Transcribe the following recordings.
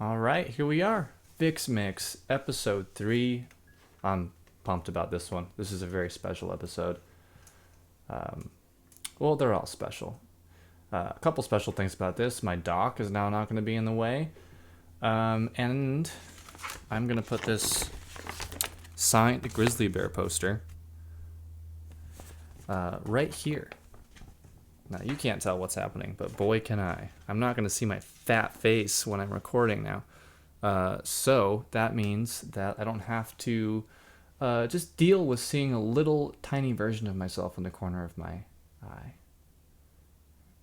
All right, here we are. Vix Mix, episode 3. I'm pumped about this one. This is a very special episode. Um, well, they're all special. A couple special things about this. My dock is now not going to be in the way. And I'm going to put this signed grizzly bear poster right here. Now, you can't tell what's happening, but boy can I. I'm not going to see my fat face when I'm recording now. So that means that I don't have to just deal with seeing a little tiny version of myself in the corner of my eye.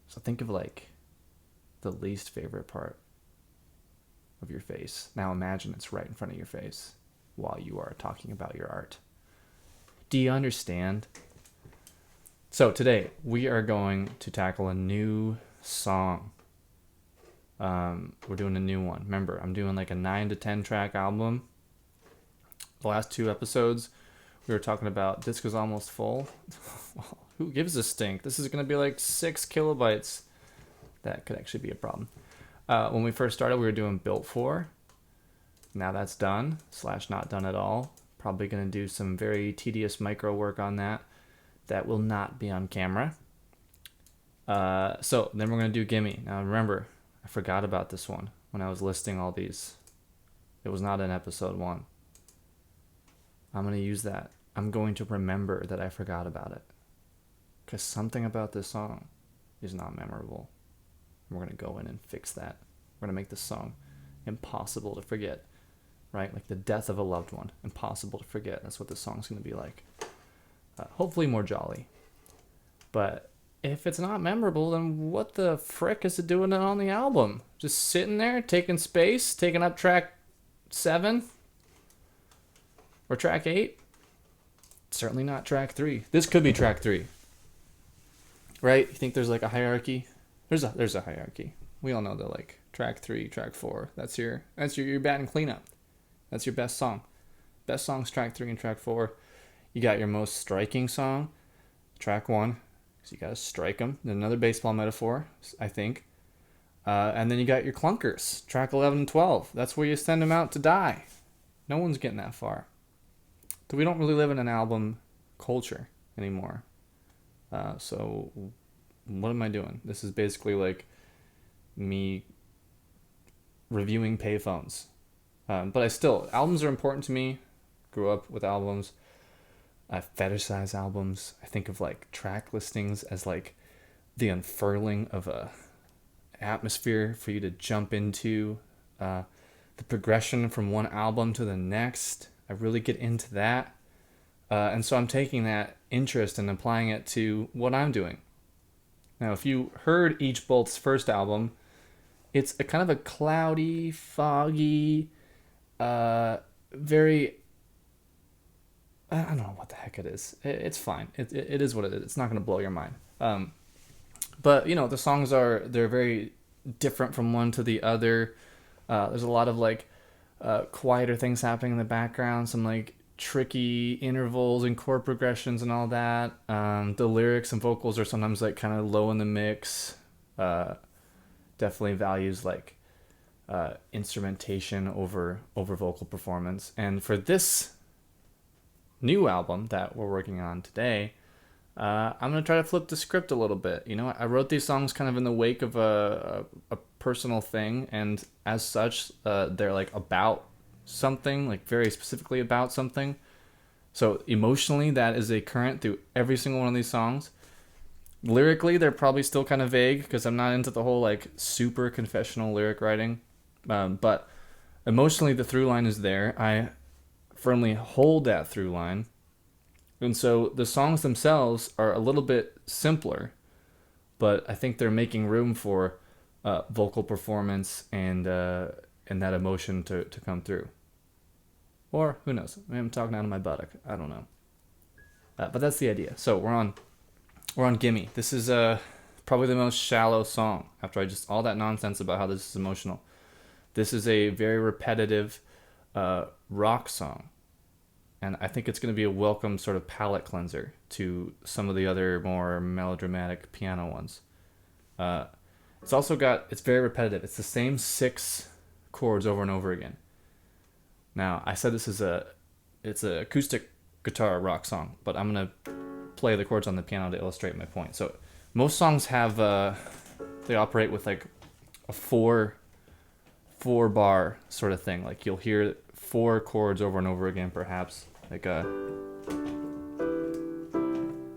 So think of like the least favorite part of your face. Now imagine it's right in front of your face while you are talking about your art. Do you understand? So today we are going to tackle a new song. We're doing a new one. Remember, I'm doing like a 9 to 10 track album. The last 2 episodes, we were talking about Disc is Almost Full. Well, who gives a stink? This is going to be like 6 kilobytes. That could actually be a problem. When we first started, we were doing Built For. Now that's done, / not done at all. Probably going to do some very tedious micro work on that. That will not be on camera. So then we're going to do Gimme. Now remember, I forgot about this one when I was listing all these. It was not in episode 1. I'm going to use that. I'm going to remember that I forgot about it. Because something about this song is not memorable. We're going to go in and fix that. We're going to make this song impossible to forget. Right? Like the death of a loved one. Impossible to forget. That's what this song's going to be like. Hopefully more jolly. But if it's not memorable, then what the frick is it doing on the album? Just sitting there, taking space, taking up track 7? Or track 8? Certainly not track 3. This could be track 3. Right? You think there's like a hierarchy? There's a hierarchy. We all know that like track 3, track 4. That's your batting cleanup. That's your best song. Best songs track 3 and track 4. You got your most striking song, track 1, because you got to strike them. Another baseball metaphor, I think. And then you got your clunkers, track 11 and 12. That's where you send them out to die. No one's getting that far. So we don't really live in an album culture anymore. So what am I doing? This is basically like me reviewing payphones. But albums are important to me. Grew up with albums. I fetishize albums. I think of like track listings as like the unfurling of a atmosphere for you to jump into. The progression from one album to the next. I really get into that. And so I'm taking that interest and applying it to what I'm doing. Now, if you heard Each Bolt's first album, it's a kind of a cloudy, foggy, very... I don't know what the heck it is. It's fine. It is what it is. It's not going to blow your mind. But, the songs they're very different from one to the other. There's a lot of, like, quieter things happening in the background. Some, like, tricky intervals and chord progressions and all that. The lyrics and vocals are sometimes, like, kind of low in the mix. Definitely values, like, instrumentation over vocal performance. And for this new album that we're working on today, I'm going to try to flip the script a little bit. I wrote these songs kind of in the wake of a personal thing, and as such, they're like about something, like very specifically about something. So emotionally, that is a current through every single one of these songs. Lyrically, they're probably still kind of vague because I'm not into the whole like super confessional lyric writing. But emotionally, the through line is there. I firmly hold that through line. And so the songs themselves are a little bit simpler, but I think they're making room for vocal performance and that emotion to come through. Or who knows? Maybe I'm talking out of my buttock. I don't know. But that's the idea. So we're on Gimme. This is probably the most shallow song after all that nonsense about how this is emotional. This is a very repetitive rock song. And I think it's going to be a welcome sort of palate cleanser to some of the other more melodramatic piano ones. It's very repetitive. It's the same 6 chords over and over again. Now, I said it's an acoustic guitar rock song, but I'm gonna play the chords on the piano to illustrate my point. So most songs have they operate with like a four bar sort of thing. Like you'll hear 4 chords over and over again, perhaps like a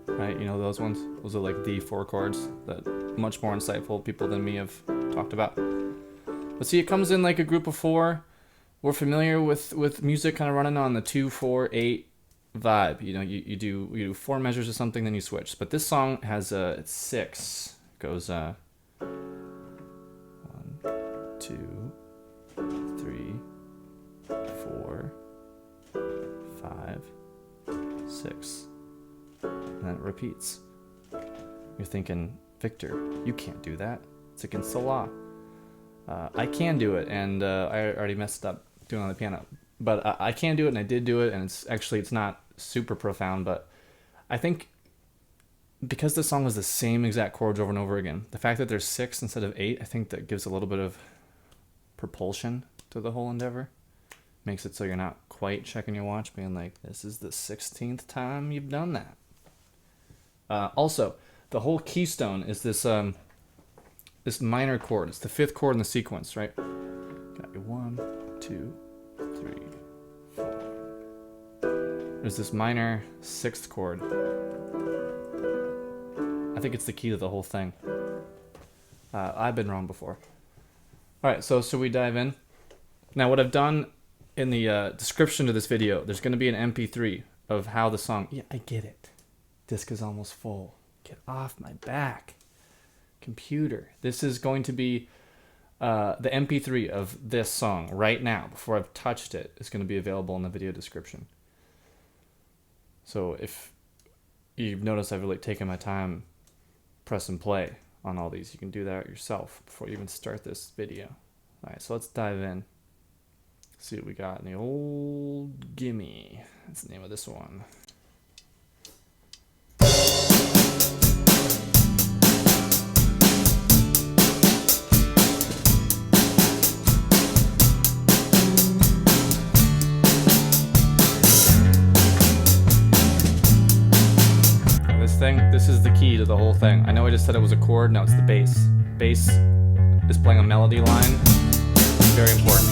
right. You know those ones? Those are like the 4 chords that much more insightful people than me have talked about. But see, it comes in like a group of 4. We're familiar with music kind of running on the 2, 4, 8 vibe. You know, you do 4 measures of something, then you switch. But this song has it's 6. It goes 1, 2, 3, 4, 5, 6. And then it repeats. You're thinking, Victor, you can't do that. It's against the law. I can do it, and I already messed up doing it on the piano. But I can do it, and I did do it, and it's not super profound, but I think because the song was the same exact chords over and over again, the fact that there's 6 instead of 8, I think that gives a little bit of propulsion to the whole endeavor. Makes it so you're not quite checking your watch, being like, this is the 16th time you've done that. Also, the whole keystone is this minor chord. It's the 5th chord in the sequence, right? Got your 1, 2, 3, 4. There's this minor 6th chord. I think it's the key to the whole thing. I've been wrong before. All right, so we dive in. Now, what I've done in the description to this video, there's going to be an MP3 of how the song... Yeah, I get it. Disk is almost full. Get off my back. Computer. This is going to be the MP3 of this song right now, before I've touched it. It's going to be available in the video description. So if you've noticed, I've really taken my time press and play on all these. You can do that yourself before you even start this video. All right, so let's dive in. See what we got in the old Gimme. That's the name of this one. This is the key to the whole thing. I know I just said it was a chord. No, it's the bass. Bass is playing a melody line. Very important.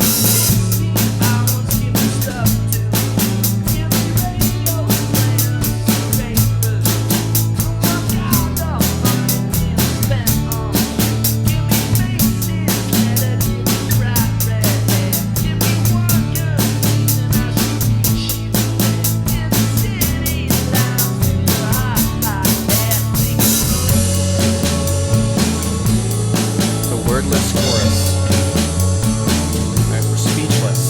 Wordless chorus. Right, we're speechless.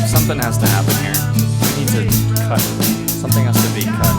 Something has to happen here. We need to cut. Something has to be cut.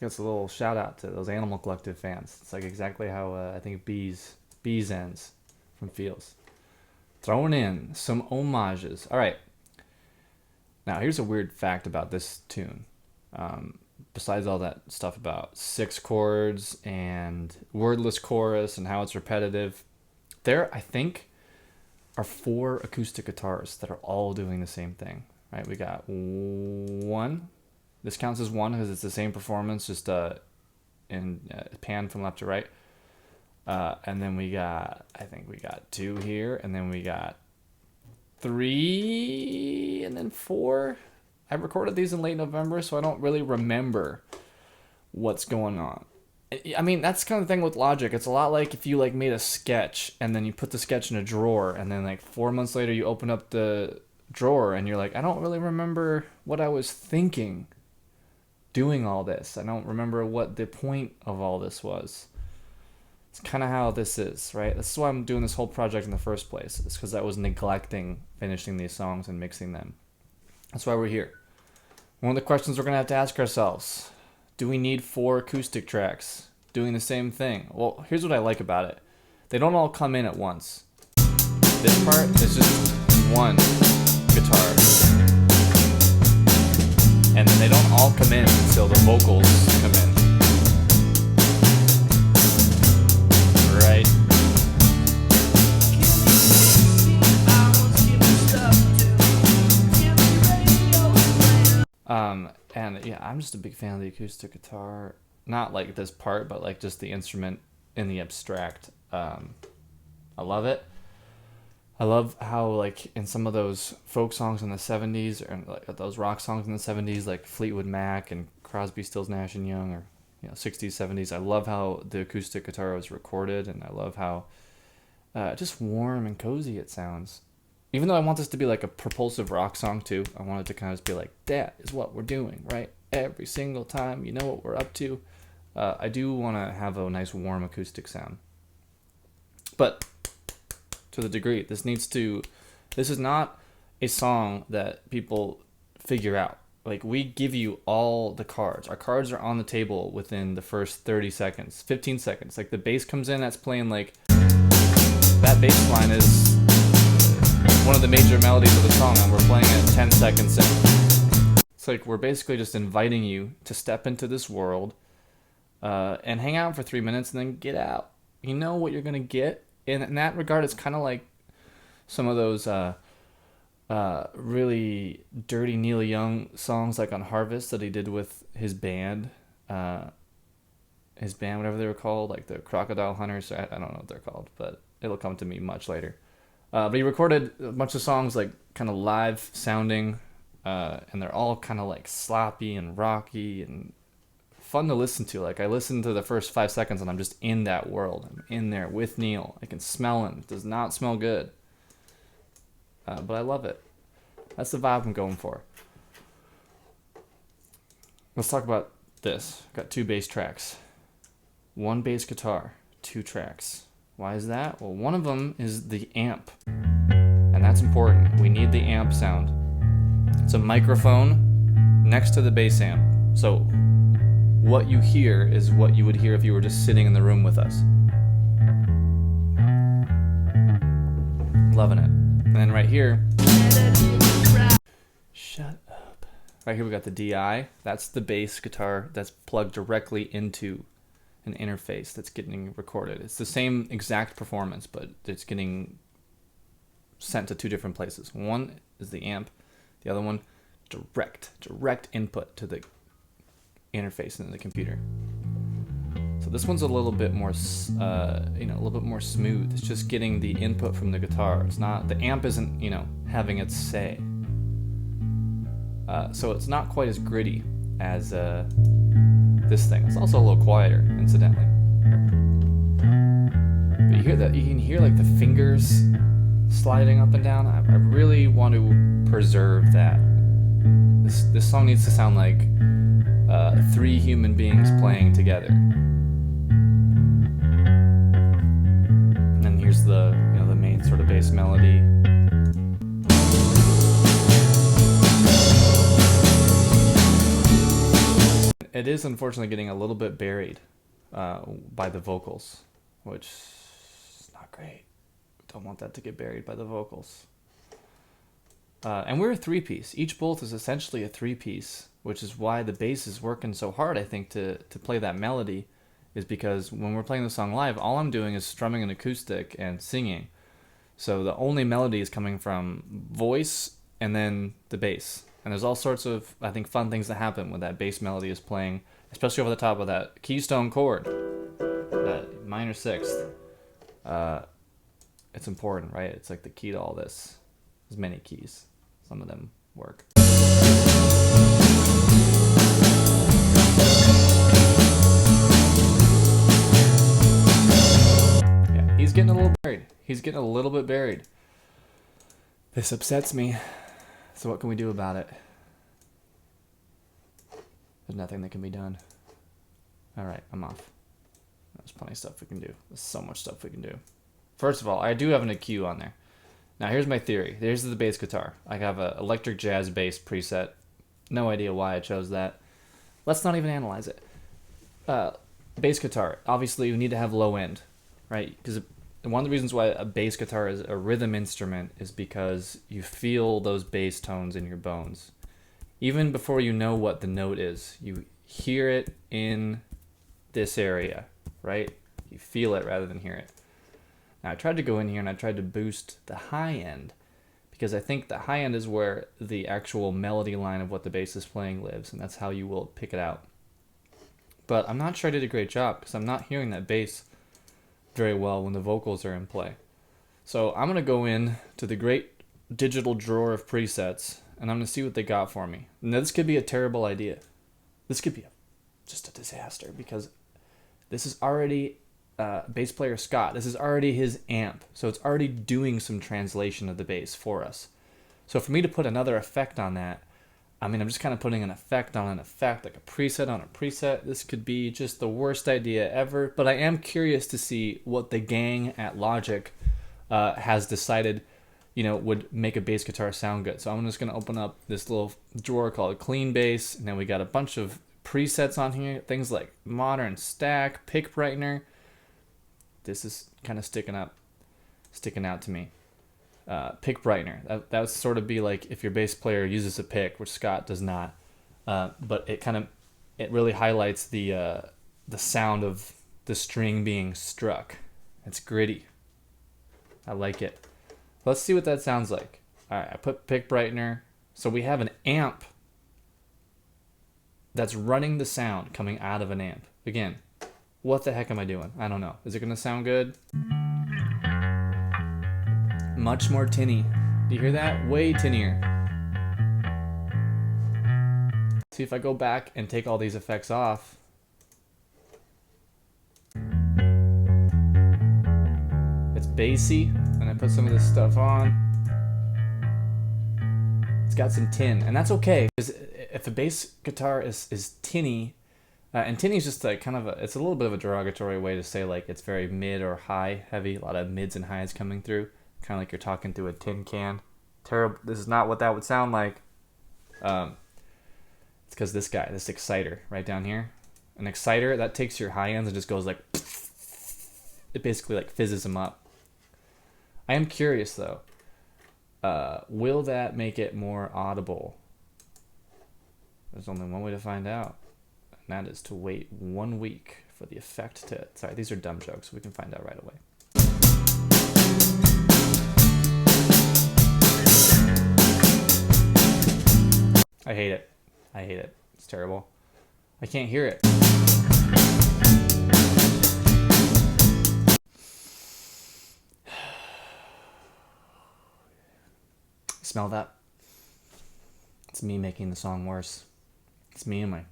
guess a little shout out to those Animal Collective fans. It's like exactly how I think Bees ends from Feels. Throwing in some homages. All right. Now, here's a weird fact about this tune. Besides all that stuff about 6 chords and wordless chorus and how it's repetitive, there, I think, are 4 acoustic guitars that are all doing the same thing. Right? We got 1. This counts as 1 because it's the same performance, just in pan from left to right. And then I think we got 2 here, and then we got 3, and then 4. I recorded these in late November, so I don't really remember what's going on. I mean, that's kind of the thing with Logic. It's a lot like if you like made a sketch and then you put the sketch in a drawer, and then like 4 months later you open up the drawer and you're like, I don't really remember what I was thinking doing all this. I don't remember what the point of all this was. It's kind of how this is, right? This is why I'm doing this whole project in the first place. It's because I was neglecting finishing these songs and mixing them. That's why we're here. One of the questions we're going to have to ask ourselves, do we need 4 acoustic tracks doing the same thing? Well, here's what I like about it. They don't all come in at once. This part is just 1 guitar. And then they don't all come in until the vocals come in. Right? And yeah, I'm just a big fan of the acoustic guitar. Not like this part, but like just the instrument in the abstract. I love it. I love how like in some of those folk songs in the 70s, or like those rock songs in the 70s, like Fleetwood Mac and Crosby, Stills, Nash and Young, or 60s, 70s. I love how the acoustic guitar was recorded, and I love how just warm and cozy it sounds. Even though I want this to be like a propulsive rock song too, I want it to kind of just be like, that is what we're doing, right? Every single time, you know what we're up to. I do want to have a nice warm acoustic sound. But to the degree, this is not a song that people figure out. Like, we give you all the cards. Our cards are on the table within the first 30 seconds, 15 seconds. Like, the bass comes in, that's playing like, that bass line is one of the major melodies of the song, and we're playing it 10 seconds in. It's like we're basically just inviting you to step into this world and hang out for 3 minutes and then get out. You know what you're going to get. And in that regard, it's kind of like some of those really dirty Neil Young songs like on Harvest that he did with his band. Whatever they were called, like the Crocodile Hunters. I don't know what they're called, but it'll come to me much later. But he recorded a bunch of songs like kind of live sounding, and they're all kind of like sloppy and rocky and fun to listen to. Like, I listened to the first 5 seconds and I'm just in that world. I'm in there with Neil. I can smell him. It does not smell good. But I love it. That's the vibe I'm going for. Let's talk about this. I've got 2 bass tracks. 1 bass guitar, 2 tracks. Why is that? Well, one of them is the amp. And that's important. We need the amp sound. It's a microphone next to the bass amp. So what you hear is what you would hear if you were just sitting in the room with us. Loving it. And then right here, shut up. Right here we got the DI. That's the bass guitar that's plugged directly into an interface that's getting recorded. It's the same exact performance, but it's getting sent to 2 different places. One is the amp, the other one direct input to the interface in the computer. So this one's a little bit more, a little bit more smooth. It's just getting the input from the guitar. It's not, the amp isn't, having its say. So it's not quite as gritty as this thing. It's also a little quieter, incidentally. But you hear that? You can hear like the fingers sliding up and down. I really want to preserve that. This song needs to sound like 3 human beings playing together. And then here's the the main sort of bass melody. it is unfortunately getting a little bit buried by the vocals, which is not great. Don't want that to get buried by the vocals. And we're a three-piece. Each bolt is essentially a three-piece, which is why the bass is working so hard, I think, to play that melody, is because when we're playing the song live, all I'm doing is strumming an acoustic and singing. So the only melody is coming from voice and then the bass. And there's all sorts of, I think, fun things that happen when that bass melody is playing, especially over the top of that keystone chord, that minor sixth. It's important, right? It's like the key to all this. There's many keys. Some of them work. Yeah, he's getting a little buried. He's getting a little bit buried. This upsets me. So what can we do about it? There's nothing that can be done. All right, I'm off. There's plenty of stuff we can do. There's so much stuff we can do. First of all, I do have an EQ on there. Now here's my theory. Here's the bass guitar. I have an electric jazz bass preset. No idea why I chose that. Let's not even analyze it. Bass guitar. Obviously, you need to have low end, right? Because one of the reasons why a bass guitar is a rhythm instrument is because you feel those bass tones in your bones. Even before you know what the note is, you hear it in this area, right? You feel it rather than hear it. Now, I tried to go in here and I tried to boost the high end because I think the high end is where the actual melody line of what the bass is playing lives, and that's how you will pick it out. But I'm not sure I did a great job because I'm not hearing that bass very well when the vocals are in play. So I'm going to go in to the great digital drawer of presets and I'm going to see what they got for me. Now, this could be a terrible idea. This could be just a disaster because this is already bass player Scott. This is already his amp, so it's already doing some translation of the bass for us. So for me to put another effect on that, I mean, I'm just kind of putting an effect on an effect, like a preset on a preset. This could be just the worst idea ever, but I am curious to see what the gang at Logic has decided, would make a bass guitar sound good. So I'm just going to open up this little drawer called Clean Bass, and then we got a bunch of presets on here, things like Modern Stack, Pick Brightener. This is kind of sticking out to me. Pick Brightener. That would sort of be like if your bass player uses a pick, which Scott does not. But it really highlights the sound of the string being struck. It's gritty. I like it. Let's see what that sounds like. All right, I put Pick Brightener. So we have an amp that's running the sound coming out of an amp. Again, what the heck am I doing? I don't know. Is it going to sound good? Much more tinny. Do you hear that? Way tinnier. See if I go back and take all these effects off. It's bassy, and I put some of this stuff on. It's got some tin, and that's okay, because if a bass guitar is tinny, and tinny is just like it's a little bit of a derogatory way to say like it's very mid or high heavy, a lot of mids and highs coming through. Kind of like you're talking through a tin can. Terrible. This is not what that would sound like. It's because this exciter right down here. An exciter, that takes your high ends and just goes like... It basically like fizzes them up. I am curious though. Will that make it more audible? There's only one way to find out. And that is to wait 1 week for the effect to... Sorry, these are dumb jokes. We can find out right away. I hate it. I hate it. It's terrible. I can't hear it. Smell that? It's me making the song worse. It's me and my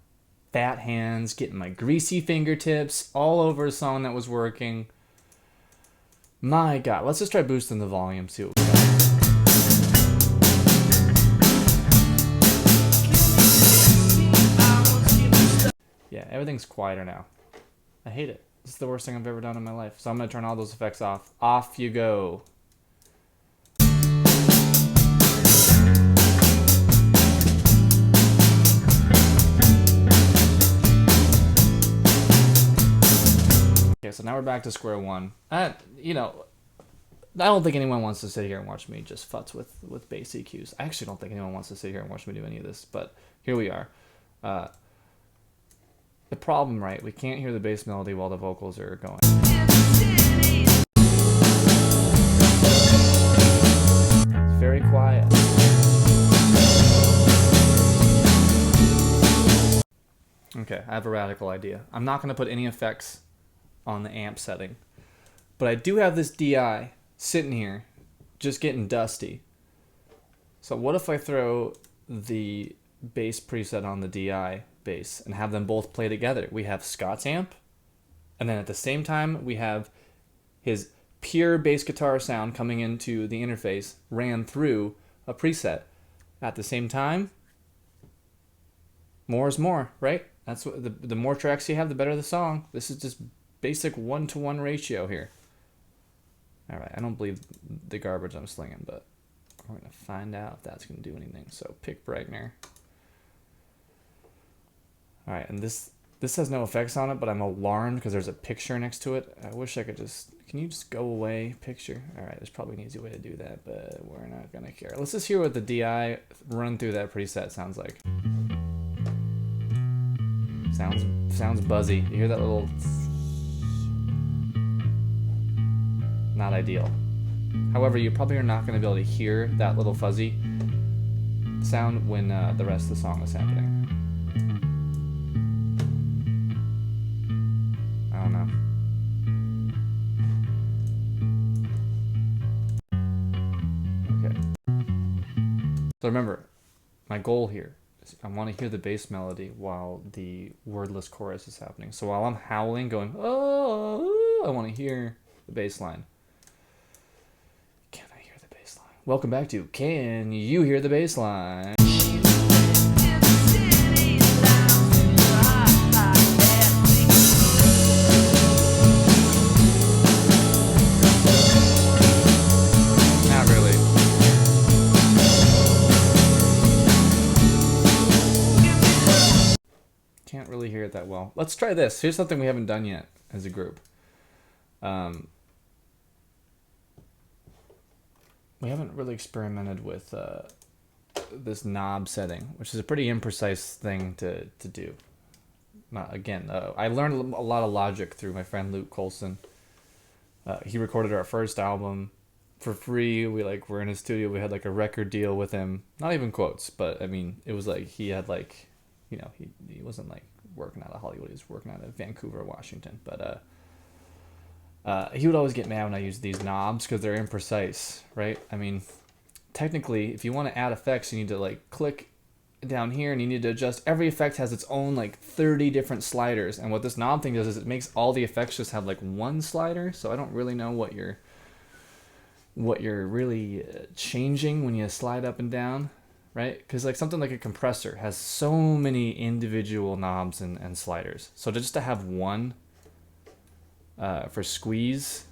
fat hands getting my greasy fingertips all over a song that was working. My God. Let's just try boosting the volume, see what we got. Yeah, everything's quieter now. I hate it. This is the worst thing I've ever done in my life. So I'm going to turn all those effects off. Off you go. so now we're back to square one. You know, I don't think anyone wants to sit here and watch me just futz with bass EQs. I actually don't think anyone wants to sit here and watch me do any of this, but here we are. The problem, right, we can't hear the bass melody while the vocals are going. It's very quiet. Okay, I have a radical idea. I'm not going to put any effects on the amp setting, but I do have this DI sitting here just getting dusty. So what if I throw the bass preset on the DI bass and have them both play together? We have Scott's amp, and then at the same time we have his pure bass guitar sound coming into the interface ran through a preset. At the same time, more is more, right? That's what the more tracks you have, the better the song. This is just basic 1-to-1 ratio here. All right, I don't believe the garbage I'm slinging, but we're gonna find out if that's gonna do anything. So pick Bregner. All right, and this has no effects on it, but I'm alarmed because there's a picture next to it. I wish I could just, can you just go away, picture? All right, there's probably an easy way to do that, but we're not gonna care. Let's just hear what the DI run through that preset sounds like. Sounds buzzy. You hear that little, not ideal. However, you probably are not gonna be able to hear that little fuzzy sound when the rest of the song is happening. I don't know. Okay. So remember, my goal here is I want to hear the bass melody while the wordless chorus is happening. So while I'm howling, going, oh, I want to hear the bass line. Can I hear the bass line? Welcome back to Can You Hear the Bass Line? Can't really hear it that well. Let's try this. Here's something we haven't done yet as a group. We haven't really experimented with this knob setting, which is a pretty imprecise thing to do. Again, I learned a lot of Logic through my friend Luke Colson. He recorded our first album for free. We were in his studio. We had like a record deal with him. Not even quotes, but I mean, it was like he had like, you know, he wasn't like working out of Hollywood. He was working out of Vancouver, Washington. But he would always get mad when I used these knobs because they're imprecise, right? I mean, technically, if you want to add effects, you need to like click down here and you need to adjust. Every effect has its own like 30 different sliders. And what this knob thing does is it makes all the effects just have like one slider. So I don't really know what you're really changing when you slide up and down. Right? Because like something like a compressor has so many individual knobs and sliders. So just to have one for squeeze,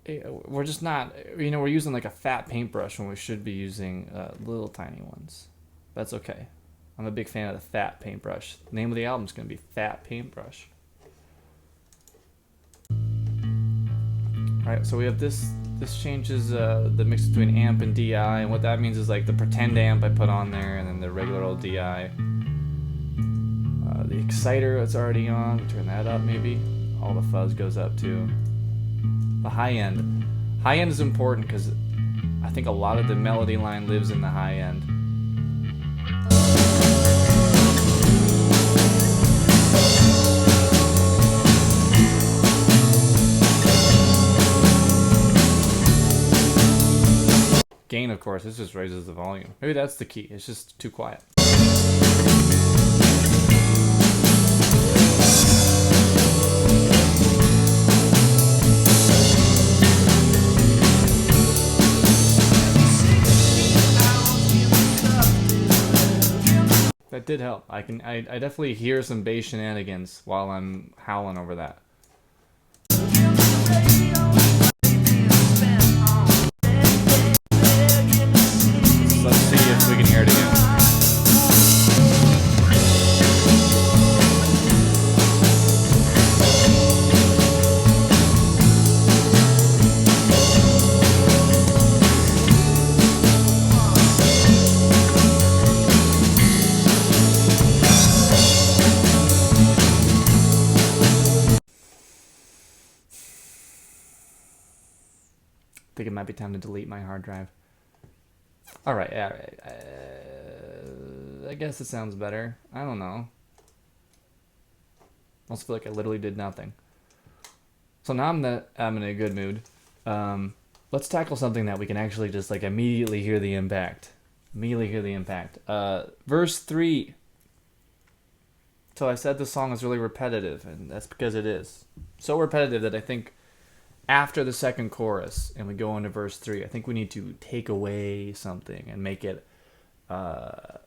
we're just not, you know, we're using like a fat paintbrush when we should be using little tiny ones. That's okay. I'm a big fan of the fat paintbrush. The name of the album is going to be Fat Paintbrush. Alright, so we have this changes the mix between amp and DI, and what that means is like the pretend amp I put on there, and then the regular old DI. The exciter that's already on, turn that up maybe. All the fuzz goes up too. The high end. High end is important because I think a lot of the melody line lives in the high end. Gain, of course, this just raises the volume. Maybe that's the key. It's just too quiet. That did help. I definitely hear some bass shenanigans while I'm howling over that. Let's see if we can hear it again. it might be time to delete my hard drive. All right. I guess it sounds better. I don't know. I also feel like I literally did nothing. So now I'm in a good mood. Let's tackle something that we can actually just like immediately hear the impact. Verse 3. So I said the song is really repetitive, and that's because it is. So repetitive that I think after the second chorus and we go into verse 3, I think we need to take away something and make it, kind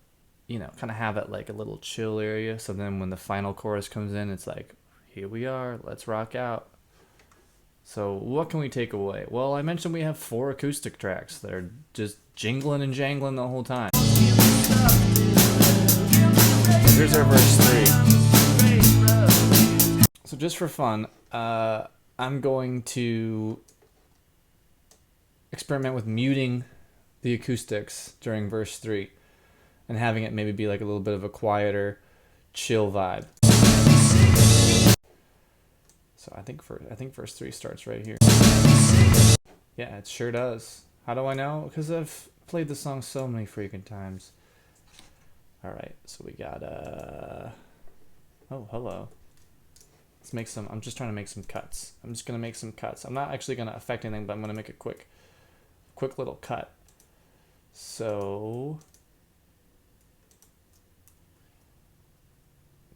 of have it like a little chill area. So then when the final chorus comes in, it's like, here we are, let's rock out. So what can we take away? Well, I mentioned we have 4 acoustic tracks that are just jingling and jangling the whole time. Here's our verse 3. So just for fun, I'm going to experiment with muting the acoustics during verse 3 and having it maybe be like a little bit of a quieter, chill vibe. So I think verse 3 starts right here. Yeah, it sure does. How do I know? Because I've played the song so many freaking times. All right, so we got oh, hello. Let's make some. I'm just trying to make some cuts. I'm just gonna make some cuts. I'm not actually gonna affect anything, but I'm gonna make a quick little cut. So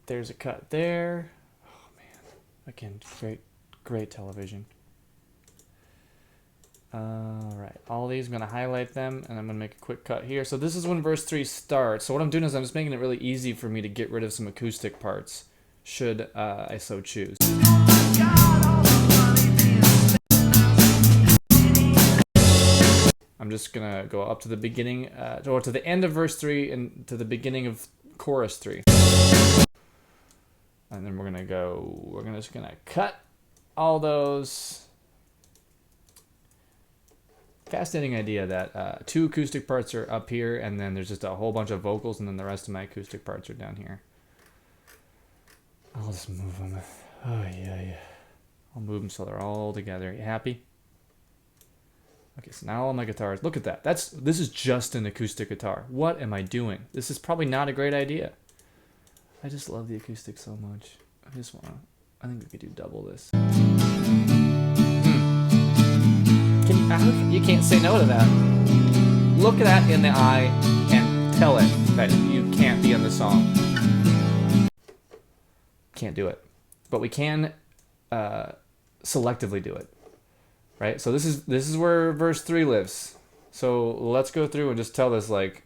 there's a cut there. Oh man, again, great television. All right, all these, I'm gonna highlight them, and I'm gonna make a quick cut here. So this is when verse 3 starts. So what I'm doing is I'm just making it really easy for me to get rid of some acoustic parts, should I so choose. I'm just gonna go up to the beginning, or to the end of verse 3 and to the beginning of chorus 3. And then we're just gonna cut all those. Fascinating idea that 2 acoustic parts are up here, and then there's just a whole bunch of vocals, and then the rest of my acoustic parts are down here. I'll just move them. Oh, yeah. I'll move them so they're all together. You happy? Okay, so now all my guitars. Look at that. This is just an acoustic guitar. What am I doing? This is probably not a great idea. I just love the acoustic so much. I think we could do double this. You can't say no to that. Look at that in the eye and tell it that you can't be in the song. Can't do it. But we can selectively do it. Right? So this is where verse 3 lives. So let's go through and just tell this like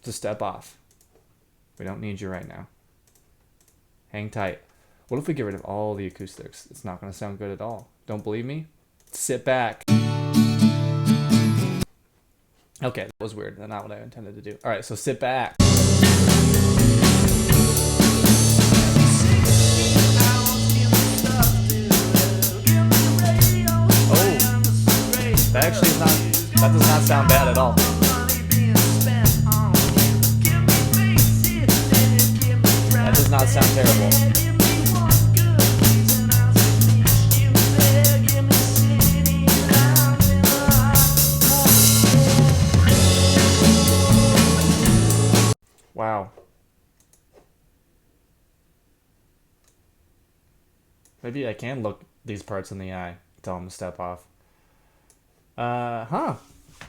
to step off. We don't need you right now. Hang tight. What if we get rid of all the acoustics? It's not going to sound good at all. Don't believe me? Sit back. Okay, that was weird. That's not what I intended to do. All right, so sit back. Oh, that does not sound bad at all. That does not sound terrible. Wow. Maybe I can look these parts in the eye, tell them to step off.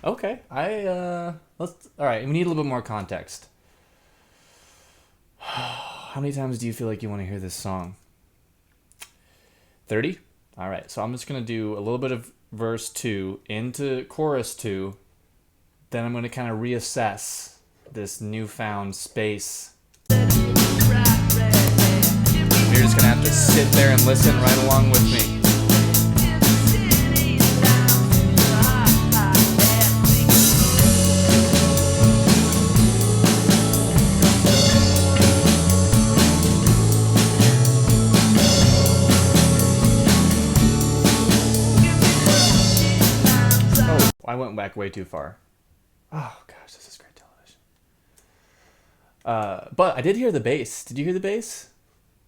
Okay. All right, we need a little bit more context. How many times do you feel like you want to hear this song? 30? All right, so I'm just going to do a little bit of verse 2 into chorus 2. Then I'm going to kind of reassess this newfound space. You're just going to have to sit there and listen right along with me. I went back way too far. Oh gosh, this is great television. But I did hear the bass. Did you hear the bass?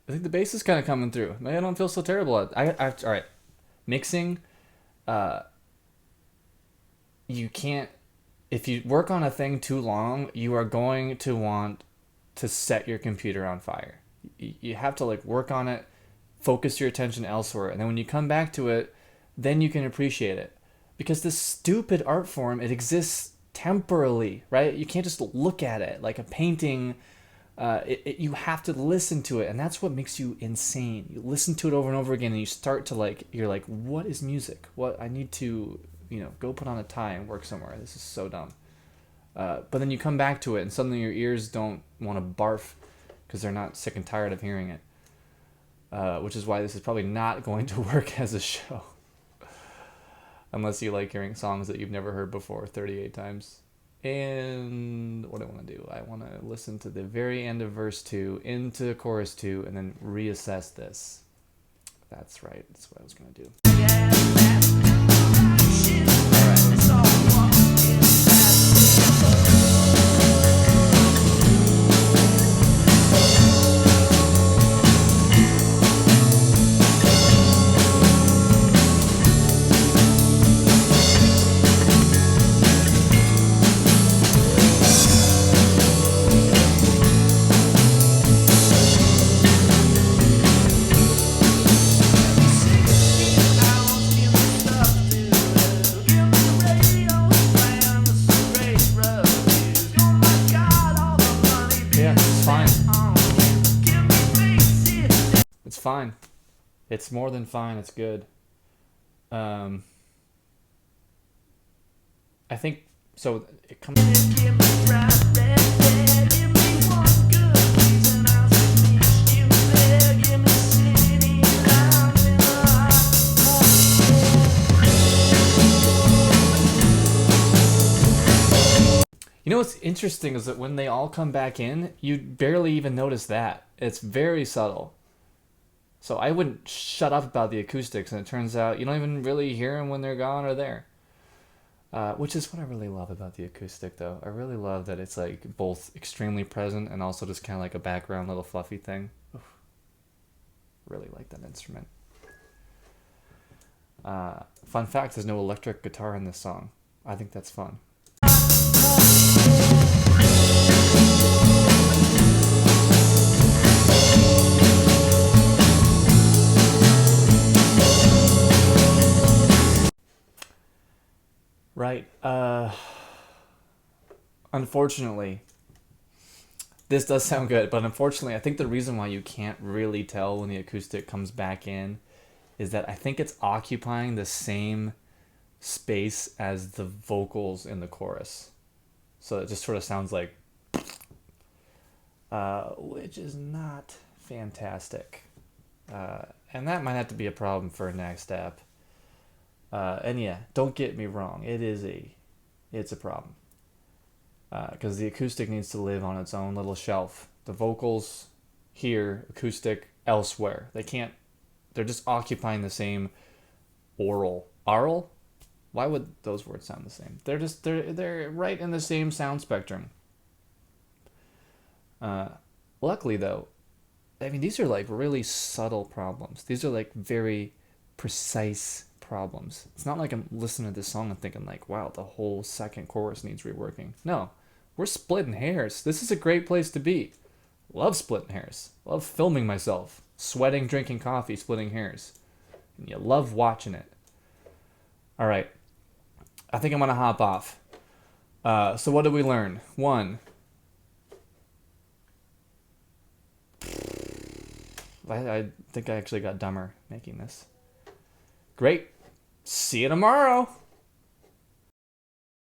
I think the bass is kind of coming through. Maybe I don't feel so terrible. All right, mixing you can't, if you work on a thing too long, you are going to want to set your computer on fire. You have to like work on it, focus your attention elsewhere, and then when you come back to it, then you can appreciate it. Because this stupid art form, it exists temporarily, right? You can't just look at it like a painting. You have to listen to it, and that's what makes you insane. You listen to it over and over again, and you start to like, you're like, what is music? What, I need to, go put on a tie and work somewhere. This is so dumb. But then you come back to it, and suddenly your ears don't want to barf because they're not sick and tired of hearing it. Which is why this is probably not going to work as a show. Unless you like hearing songs that you've never heard before 38 times. And what do I want to do? I want to listen to the very end of verse 2 into chorus 2 and then reassess this. That's right. That's what I was going to do. It's fine. It's more than fine. It's good. I think so. It comes. You know what's interesting is that when they all come back in, you barely even notice that. It's very subtle. So I wouldn't shut up about the acoustics, and it turns out you don't even really hear them when they're gone or there. Which is what I really love about the acoustic, though. I really love that it's like both extremely present and also just kind of like a background little fluffy thing. Oof. Really like that instrument. Fun fact, there's no electric guitar in this song. I think that's fun. Right. Unfortunately, this does sound good, but unfortunately, I think the reason why you can't really tell when the acoustic comes back in is that I think it's occupying the same space as the vocals in the chorus. So it just sort of sounds like, which is not fantastic. And that might have to be a problem for next step. And yeah, don't get me wrong, it's a problem. Because the acoustic needs to live on its own little shelf. The vocals here, acoustic elsewhere. They're just occupying the same aural. Why would those words sound the same? They're right in the same sound spectrum. Luckily though, I mean, these are like really subtle problems. These are like very precise problems. It's not like I'm listening to this song and thinking like, wow, the whole second chorus needs reworking. No, we're splitting hairs. This is a great place to be. Love splitting hairs. Love filming myself, sweating, drinking coffee, splitting hairs. And you love watching it. All right. I think I'm going to hop off. So what did we learn? 1. I think I actually got dumber making this. Great. See you tomorrow.